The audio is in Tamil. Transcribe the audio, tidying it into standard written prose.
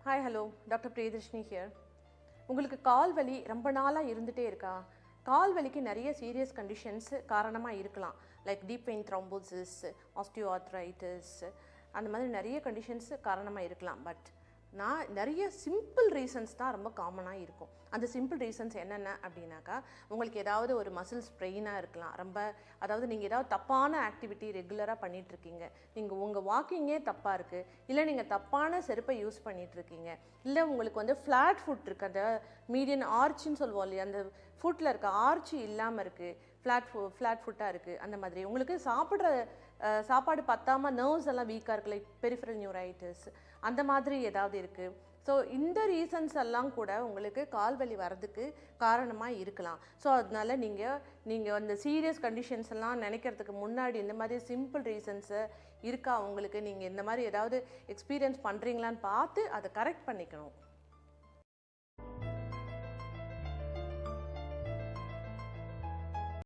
Hi hello doctor Priyadarshini here. உங்களுக்கு கால் வலி ரொம்ப நாளாக இருந்துகிட்டே இருக்கா? கால் வலிக்கு நிறைய சீரியஸ் கண்டிஷன்ஸ் காரணமாக இருக்கலாம். Like deep vein thrombosis, osteoarthritis, அந்த மாதிரி நிறைய கண்டிஷன்ஸ் காரணமாக இருக்கலாம். பட் நிறைய சிம்பிள் ரீசன்ஸ் தான் ரொம்ப காமனாக இருக்கும். அந்த சிம்பிள் ரீசன்ஸ் என்னென்ன அப்படின்னாக்கா, உங்களுக்கு ஏதாவது ஒரு மசில் ஸ்ப்ரெயினாக இருக்கலாம். அதாவது நீங்கள் ஏதாவது தப்பான ஆக்டிவிட்டி ரெகுலராக பண்ணிகிட்ருக்கீங்க, நீங்கள் உங்கள் வாக்கிங்கே தப்பாக இருக்குது, இல்லை நீங்கள் தப்பான செருப்பை யூஸ் பண்ணிகிட்ருக்கீங்க, இல்லை உங்களுக்கு வந்து ஃப்ளாட் ஃபுட் இருக்குது, அந்த மீடியன் ஆர்ச்சின்னு சொல்லுவோம் இல்லையா, அந்த ஃபுட்டில் இருக்க ஆர்ச்சி இல்லாமல் இருக்குது, ஃப்ளாட் ஃபுட்டாக இருக்குது. அந்த மாதிரி உங்களுக்கு சாப்பாடு பத்தாமல் நர்வ்ஸ் எல்லாம் வீக்காக இருக்குது, லைக் பெரிஃபரல் நியூரைட்டிஸ், அந்த மாதிரி ஏதாவது இருக்குது. ஸோ இந்த ரீசன்ஸ் எல்லாம் கூட உங்களுக்கு கால்வலி வர்றதுக்கு காரணமாக இருக்கலாம். ஸோ அதனால நீங்கள் அந்த சீரியஸ் கண்டிஷன்ஸ் எல்லாம் நினைக்கிறதுக்கு முன்னாடி இந்த மாதிரி சிம்பிள் ரீசன்ஸு இருக்கா உங்களுக்கு, நீங்கள் இந்த மாதிரி ஏதாவது எக்ஸ்பீரியன்ஸ் பண்ணுறீங்களான்னு பார்த்து அதை கரெக்ட் பண்ணிக்கணும்.